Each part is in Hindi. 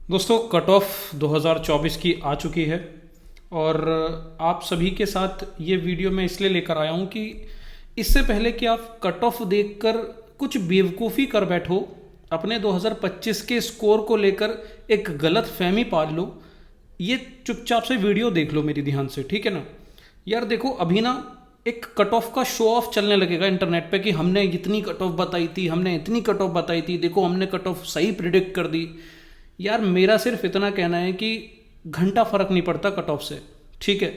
दोस्तों कट ऑफ 2024 की आ चुकी है और आप सभी के साथ ये वीडियो मैं इसलिए लेकर आया हूँ कि इससे पहले कि आप कट ऑफ देखकर कुछ बेवकूफ़ी कर बैठो, अपने 2025 के स्कोर को लेकर एक गलत फहमी पाल लो, ये चुपचाप से वीडियो देख लो मेरी ध्यान से, ठीक है ना। यार देखो, अभी ना एक कट ऑफ का शो ऑफ चलने लगेगा इंटरनेट पे कि हमने इतनी कट ऑफ बताई थी, हमने इतनी कट ऑफ बताई थी, देखो हमने कट ऑफ सही प्रिडिक्ट कर दी। यार मेरा सिर्फ इतना कहना है कि घंटा फर्क नहीं पड़ता कट ऑफ से, ठीक है।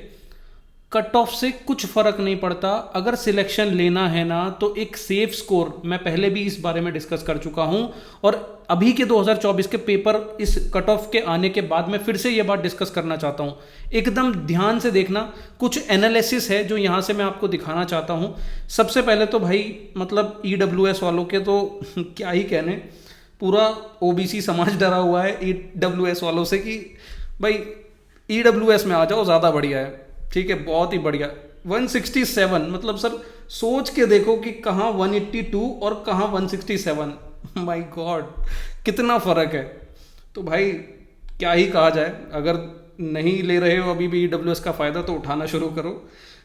कट ऑफ से कुछ फर्क नहीं पड़ता। अगर सिलेक्शन लेना है ना तो एक सेफ स्कोर, मैं पहले भी इस बारे में डिस्कस कर चुका हूं और अभी के 2024 के पेपर इस कट ऑफ के आने के बाद मैं फिर से ये बात डिस्कस करना चाहता हूं। एकदम ध्यान से देखना, कुछ एनालिसिस है जो यहां से मैं आपको दिखाना चाहता हूं। सबसे पहले तो भाई मतलब ईडब्ल्यूएस वालों के तो क्या ही कहने, पूरा ओबीसी समाज डरा हुआ है ईडब्ल्यूएस वालों से कि भाई ईडब्ल्यूएस में आ जाओ, ज़्यादा बढ़िया है, ठीक है, बहुत ही बढ़िया। 167 मतलब सर सोच के देखो कि कहाँ 182 और कहाँ 167। माय गॉड, कितना फर्क है। तो भाई क्या ही कहा जाए, अगर नहीं ले रहे हो अभी भी ईडब्ल्यूएस का फ़ायदा तो उठाना शुरू करो,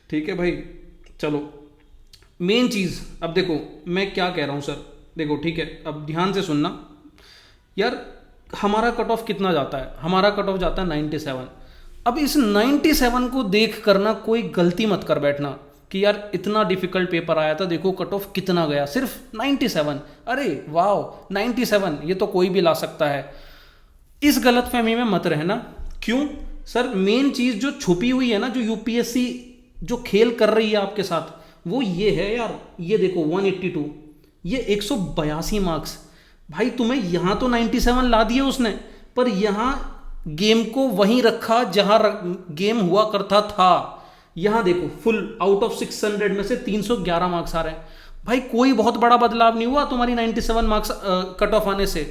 ठीक है भाई। चलो मेन चीज़, अब देखो मैं क्या कह रहा हूँ सर, देखो ठीक है, अब ध्यान से सुनना। यार हमारा कट ऑफ कितना जाता है, हमारा कट ऑफ जाता है 97। अब इस 97 को देख करना कोई गलती मत कर बैठना कि यार इतना डिफिकल्ट पेपर आया था, देखो कट ऑफ कितना गया, सिर्फ 97। अरे वाह 97, ये तो कोई भी ला सकता है। इस गलत फहमी में मत रहना। क्यों सर, मेन चीज जो छुपी हुई है ना, जो यूपीएससी जो खेल कर रही है आपके साथ, वो ये है यार। ये देखो 182, ये 182 मार्क्स। भाई तुम्हें यहां तो 97 ला दिए उसने, पर यहां गेम को वहीं रखा जहां गेम हुआ करता था। यहां देखो फुल आउट ऑफ 600 में से 311 मार्क्स आ रहे हैं। भाई कोई बहुत बड़ा बदलाव नहीं हुआ तुम्हारी 97 मार्क्स कट ऑफ आने से।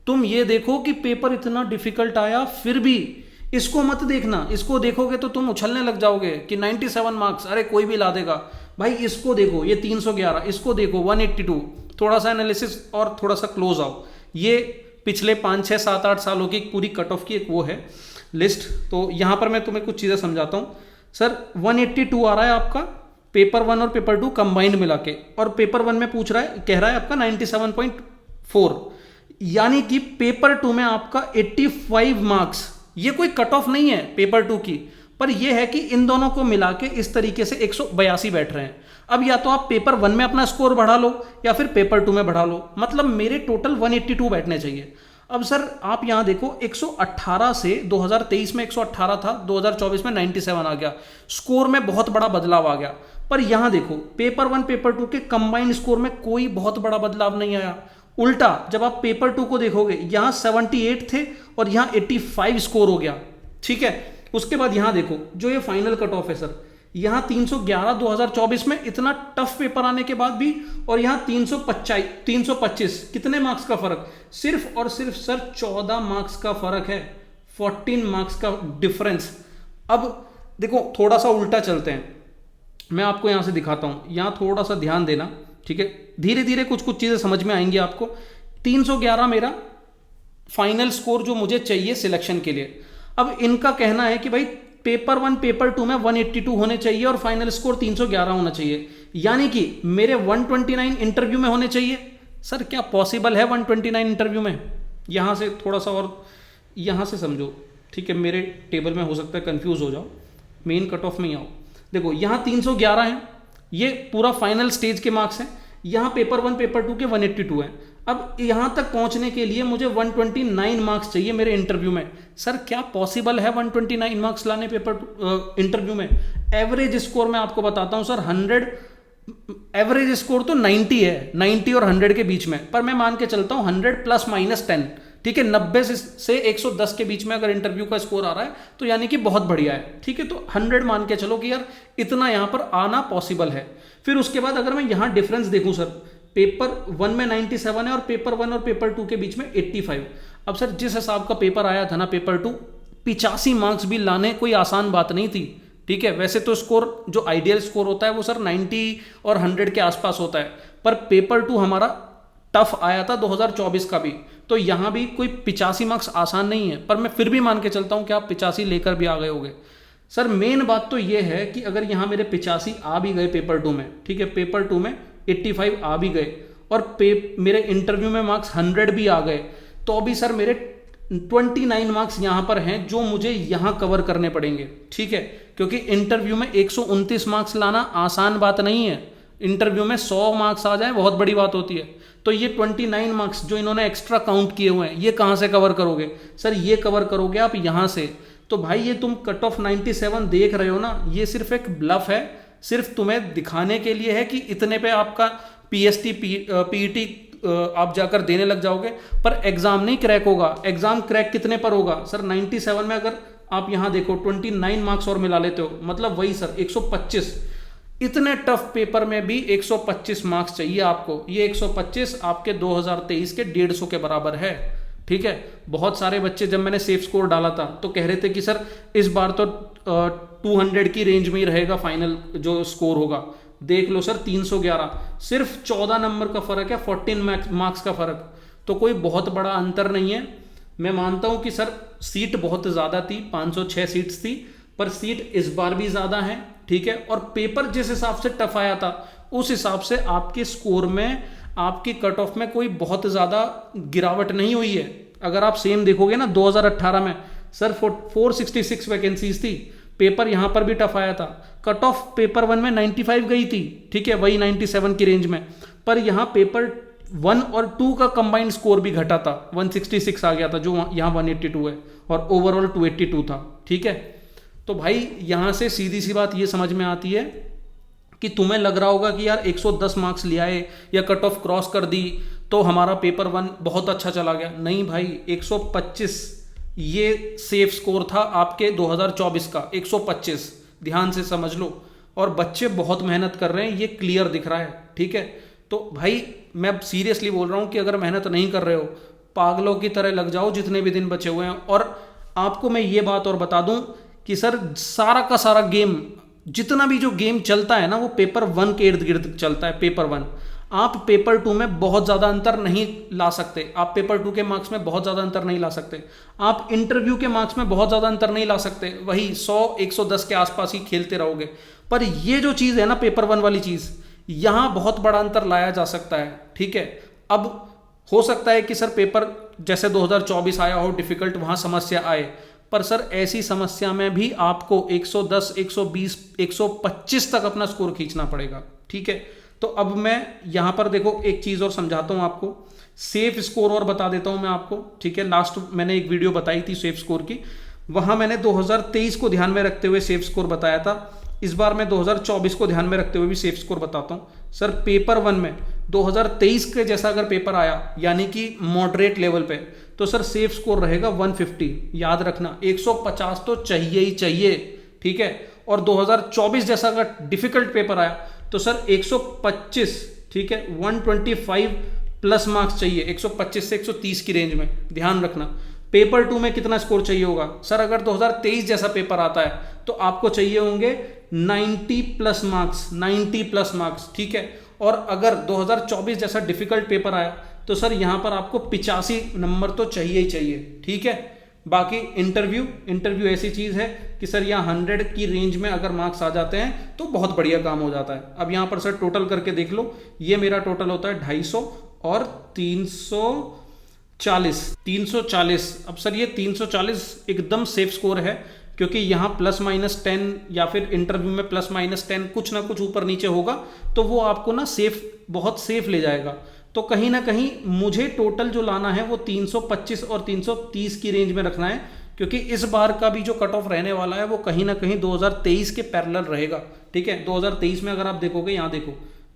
तुम ये देखो कि पेपर इतना डिफिकल्ट आया फिर भी, इसको मत देखना। इसको देखोगे तो तुम उछलने लग जाओगे कि 97 मार्क्स अरे कोई भी ला देगा। भाई इसको देखो, ये 311, इसको देखो 182। थोड़ा सा एनालिसिस और थोड़ा सा क्लोज आओ। ये पिछले 5 6 7 8 सालों की पूरी कट ऑफ की एक वो है लिस्ट। तो यहां पर मैं तुम्हें कुछ चीजें समझाता हूं। सर 182 आ रहा है आपका पेपर 1 और पेपर 2 कंबाइंड मिला के, और पेपर 1 में पूछ रहा है, कह रहा है आपका 97.4, यानी कि पेपर 2 में आपका 85 मार्क्स। ये कोई कट ऑफ नहीं है पेपर 2 की, पर यह है कि इन दोनों को मिला के इस तरीके से 182 बैठ रहे हैं। अब या तो आप पेपर 1 में अपना स्कोर बढ़ा लो या फिर पेपर 2 में बढ़ा लो, मतलब मेरे टोटल 182 बैठने चाहिए। अब सर आप यहां देखो 118 से 2023 में 118 था, 2024 में 97 आ गया, स्कोर में बहुत बड़ा बदलाव आ गया। पर यहां देखो पेपर 1 पेपर 2 के कंबाइंड स्कोर में कोई बहुत बड़ा बदलाव नहीं आया। उल्टा जब आप पेपर 2 को देखोगे, यहां 78 थे और यहां 85 स्कोर हो गया, ठीक है। उसके बाद यहां देखो जो ये फाइनल कट ऑफ है सर, यहां 311 2024 में इतना टफ पेपर आने के बाद भी, और यहां 325 कितने मार्क्स का फर्क, सिर्फ और सिर्फ सर 14 मार्क्स का फर्क है, 14 मार्क्स का डिफरेंस। अब देखो थोड़ा सा उल्टा चलते हैं, मैं आपको यहां से दिखाता हूं, यहां थोड़ा सा ध्यान देना, ठीक है। धीरे धीरे कुछ कुछ चीजें समझ में आएंगी आपको। 311 मेरा फाइनल स्कोर जो मुझे चाहिए सिलेक्शन के लिए। अब इनका कहना है कि भाई पेपर 1 पेपर 2 में 182 होने चाहिए और फाइनल स्कोर 311 होना चाहिए, यानी कि मेरे 129 इंटरव्यू में होने चाहिए। सर क्या पॉसिबल है 129 इंटरव्यू में? यहां से थोड़ा सा और यहां से समझो, ठीक है, मेरे टेबल में हो सकता है कंफ्यूज हो जाओ, मेन कट ऑफ में ही आओ। देखो यहां 311 है, ये पूरा फाइनल स्टेज के मार्क्स हैं। यहां पेपर 1 पेपर 2 के 182 हैं। अब यहां तक पहुंचने के लिए मुझे 129 मार्क्स चाहिए मेरे इंटरव्यू में। सर क्या पॉसिबल है 129 मार्क्स लाने पेपर इंटरव्यू में? एवरेज स्कोर मैं आपको बताता हूं सर, 100 एवरेज स्कोर तो 90 है, 90 और 100 के बीच में, पर मैं मान के चलता हूं 100 प्लस माइनस 10, ठीक है। 90 से 110 के बीच में अगर इंटरव्यू का स्कोर आ रहा है तो यानी कि बहुत बढ़िया है, ठीक है। तो 100 मान के चलो कि यार इतना यहां पर आना पॉसिबल है। फिर उसके बाद अगर मैं यहां डिफरेंस देखूं सर, पेपर 1 में 97 है और पेपर 1 और पेपर 2 के बीच में 85। अब सर जिस हिसाब का पेपर आया था ना पेपर 2, 85 मार्क्स भी लाने कोई आसान बात नहीं थी, ठीक है। वैसे तो स्कोर जो आइडियल स्कोर होता है वो सर 90 और 100 के आसपास होता है, पर पेपर 2 हमारा टफ आया था 2024 का भी, तो यहाँ भी कोई 85 मार्क्स आसान नहीं है, पर मैं फिर भी मान के चलता हूँ कि आप 85 लेकर भी आ गए होगे। सर मेन बात तो ये है कि अगर यहाँ मेरे 85 आ भी गए पेपर 2 में, ठीक है, पेपर 2 में 85 आ भी गए और मेरे इंटरव्यू में मार्क्स 100 भी आ गए, तो भी सर मेरे 29 मार्क्स यहाँ पर हैं जो मुझे यहाँ कवर करने पड़ेंगे, ठीक है, क्योंकि इंटरव्यू में 129 मार्क्स लाना आसान बात नहीं है। इंटरव्यू में 100 मार्क्स आ जाए बहुत बड़ी बात होती है। तो ये 29 मार्क्स जो इन्होंने एक्स्ट्रा काउंट किए हुए हैं, ये कहाँ से कवर करोगे? सर ये कवर करोगे आप यहाँ से। तो भाई ये तुम कट ऑफ 97 देख रहे हो ना, ये सिर्फ एक ब्लफ है, सिर्फ तुम्हें दिखाने के लिए है कि इतने पे आपका पीएसटी पीईटी आप जाकर देने लग जाओगे, पर एग्जाम नहीं क्रैक होगा। एग्जाम क्रैक कितने पर होगा? सर 97 में अगर आप यहाँ देखो 29 मार्क्स और मिला लेते हो, मतलब वही सर 125। इतने टफ पेपर में भी 125 मार्क्स चाहिए आपको। ये 125 आपके 2023 के 150 के बराबर है, ठीक है। बहुत सारे बच्चे जब मैंने सेफ स्कोर डाला था तो कह रहे थे कि सर इस बार तो 200 की रेंज में ही रहेगा फाइनल जो स्कोर होगा। देख लो सर 311, सिर्फ 14 नंबर का फर्क है, 14 मार्क्स का फर्क, तो कोई बहुत बड़ा अंतर नहीं है। मैं मानता हूं कि सर सीट बहुत ज्यादा थी, 506 सीट्स थी, पर सीट इस बार भी ज्यादा है, ठीक है। और पेपर जिस हिसाब से टफ आया था उस हिसाब से आपके स्कोर में, आपकी कट ऑफ में कोई बहुत ज्यादा गिरावट नहीं हुई है। अगर आप सेम देखोगे ना 2018 में सर 466 वैकेंसीज थी, पेपर यहां पर भी टफ आया था, कट ऑफ पेपर 1 में 95 गई थी, ठीक है, वही 97 की रेंज में, पर यहां पेपर 1 और 2 का कंबाइंड स्कोर भी घटा था, 166 आ गया था जो यहां 182 है, और ओवरऑल 282 था, ठीक है। तो भाई यहां से सीधी सी बात ये समझ में आती है कि तुम्हें लग रहा होगा कि यार 110 मार्क्स ले आए या कट ऑफ क्रॉस कर दी तो हमारा पेपर 1 बहुत अच्छा चला गया। नहीं भाई, 125 ये सेफ स्कोर था आपके 2024 का, 125 ध्यान से समझ लो। और बच्चे बहुत मेहनत कर रहे हैं, ये क्लियर दिख रहा है, ठीक है। तो भाई मैं सीरियसली बोल रहा हूं कि अगर मेहनत नहीं कर रहे हो, पागलों की तरह लग जाओ जितने भी दिन बचे हुए हैं। और आपको मैं ये बात और बता दूं कि सर सारा का सारा गेम, जितना भी जो गेम चलता है ना, वो पेपर 1 के इर्द गिर्द चलता है। पेपर 1 आप पेपर 2 में बहुत ज़्यादा अंतर नहीं ला सकते, आप पेपर 2 के मार्क्स में बहुत ज़्यादा अंतर नहीं ला सकते, आप इंटरव्यू के मार्क्स में बहुत ज़्यादा अंतर नहीं ला सकते, वही 100-110 के आसपास ही खेलते रहोगे। पर ये जो चीज़ है ना पेपर 1 वाली चीज़, यहाँ बहुत बड़ा अंतर लाया जा सकता है, ठीक है। अब हो सकता है कि सर पेपर जैसे 2024 आया हो डिफिकल्ट, वहाँ समस्या आए, पर सर ऐसी समस्या में भी आपको 110, 120, 125 तक अपना स्कोर खींचना पड़ेगा, ठीक है। तो अब मैं यहां पर देखो एक चीज और समझाता हूं आपको, सेफ स्कोर और बता देता हूं मैं आपको, ठीक है। लास्ट मैंने एक वीडियो बताई थी सेफ स्कोर की, वहां मैंने 2023 को ध्यान में रखते हुए सेफ स्कोर बताया था। इस बार मैं 2024 को ध्यान में रखते हुए भी सेफ स्कोर बताता हूं। सर पेपर 1 में 2023 के जैसा अगर पेपर आया, यानी कि मॉडरेट लेवल पे, तो सर सेफ स्कोर रहेगा 150। याद रखना 150 तो चाहिए ही चाहिए, ठीक है। और 2024 जैसा अगर डिफिकल्ट पेपर आया तो सर 125, ठीक है, 125 प्लस मार्क्स चाहिए, 125 से 130 की रेंज में, ध्यान रखना। पेपर 2 में कितना स्कोर चाहिए होगा? सर अगर 2023 जैसा पेपर आता है तो आपको चाहिए होंगे 90 प्लस मार्क्स, 90 प्लस मार्क्स, ठीक है। और अगर 2024 जैसा डिफिकल्ट पेपर आया तो सर यहां पर आपको 85 नंबर तो चाहिए ही चाहिए, ठीक है। बाकी इंटरव्यू ऐसी चीज है कि सर यहाँ 100 की रेंज में अगर मार्क्स आ जाते हैं तो बहुत बढ़िया काम हो जाता है। अब यहाँ पर सर टोटल करके देख लो, ये मेरा टोटल होता है 250 और 340। अब सर ये 340 एकदम सेफ स्कोर है, क्योंकि यहाँ ±10 या फिर इंटरव्यू में ±10 कुछ ना कुछ ऊपर नीचे होगा, तो वो आपको ना बहुत सेफ ले जाएगा। तो कहीं ना कहीं मुझे टोटल जो लाना है वो 325 और 330 की रेंज में रखना है, क्योंकि इस बार का भी जो कट ऑफ रहने वाला है वो कहीं ना कहीं 2023 के पैरेलल रहेगा, ठीक है। 2023 में अगर आप देखोगे, यहाँ देखो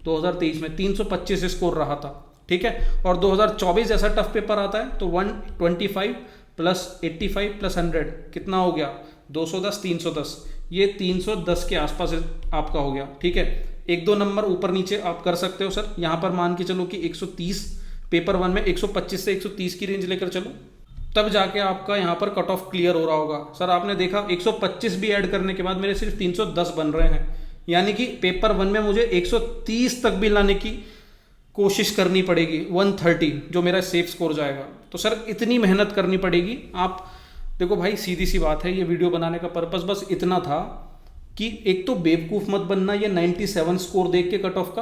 2023 में 325 स्कोर रहा था, ठीक है। और 2024 जैसा टफ पेपर आता है तो 125 प्लस 85 प्लस 100 कितना हो गया? 210, 310, ये 310 के आसपास आपका हो गया, ठीक है। 1-2 नंबर ऊपर नीचे आप कर सकते हो सर। यहां पर मान के चलो कि 130, पेपर 1 में 125 से 130 की रेंज लेकर चलो, तब जाके आपका यहां पर कट ऑफ क्लियर हो रहा होगा। सर आपने देखा 125 भी ऐड करने के बाद मेरे सिर्फ 310 बन रहे हैं, यानी कि पेपर 1 में मुझे 130 तक भी लाने की कोशिश करनी पड़ेगी 130 जो मेरा सेफ स्कोर जाएगा। तो सर इतनी मेहनत करनी पड़ेगी। आप देखो भाई, सीधी सी बात है, ये वीडियो बनाने का पर्पस बस इतना था कि एक तो बेवकूफ़ मत बनना ये 97 स्कोर देख के कट ऑफ का।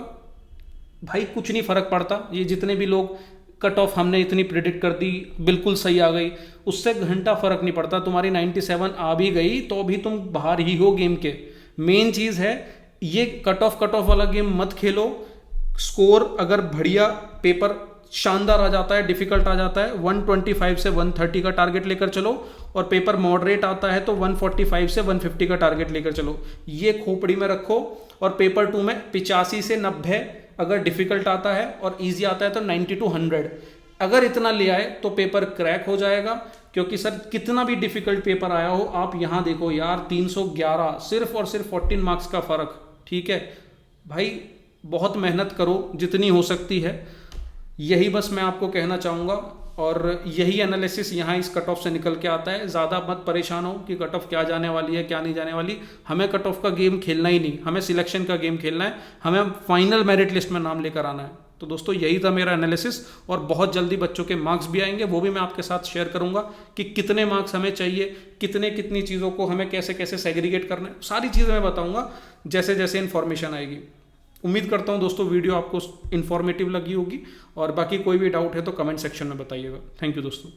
भाई कुछ नहीं फ़र्क पड़ता, ये जितने भी लोग कट ऑफ हमने इतनी प्रिडिक्ट कर दी बिल्कुल सही आ गई, उससे घंटा फ़र्क नहीं पड़ता। तुम्हारी 97 आ भी गई तो भी तुम बाहर ही हो गेम के। मेन चीज़ है ये कट ऑफ वाला गेम मत खेलो। स्कोर अगर बढ़िया पेपर शानदार आ जाता है, डिफिकल्ट आ जाता है, 125 से 130 का टारगेट लेकर चलो, और पेपर मॉडरेट आता है तो 145 से 150 का टारगेट लेकर चलो। ये खोपड़ी में रखो। और पेपर 2 में 85 से 90 अगर डिफिकल्ट आता है और इजी आता है तो 90 to 100 अगर इतना ले आए तो पेपर क्रैक हो जाएगा। क्योंकि सर कितना भी डिफिकल्ट पेपर आया हो, आप यहाँ देखो यार 311 सिर्फ और सिर्फ 14 मार्क्स का फ़र्क। ठीक है भाई, बहुत मेहनत करो जितनी हो सकती है, यही बस मैं आपको कहना चाहूँगा। और यही एनालिसिस यहाँ इस कट ऑफ से निकल के आता है। ज़्यादा मत परेशान हो कि कट ऑफ क्या जाने वाली है क्या नहीं जाने वाली। हमें कट ऑफ का गेम खेलना ही नहीं, हमें सिलेक्शन का गेम खेलना है, हमें फाइनल मेरिट लिस्ट में नाम लेकर आना है। तो दोस्तों यही था मेरा एनालिसिस, और बहुत जल्दी बच्चों के मार्क्स भी आएंगे, वो भी मैं आपके साथ शेयर करूंगा कि कितने मार्क्स हमें चाहिए, कितनी चीज़ों को हमें कैसे कैसे सेग्रीगेट करना है, सारी चीज़ें मैं बताऊंगा जैसे जैसे इन्फॉर्मेशन आएगी। उम्मीद करता हूं दोस्तों वीडियो आपको इन्फॉर्मेटिव लगी होगी, और बाकी कोई भी डाउट है तो कमेंट सेक्शन में बताइएगा। थैंक यू दोस्तों।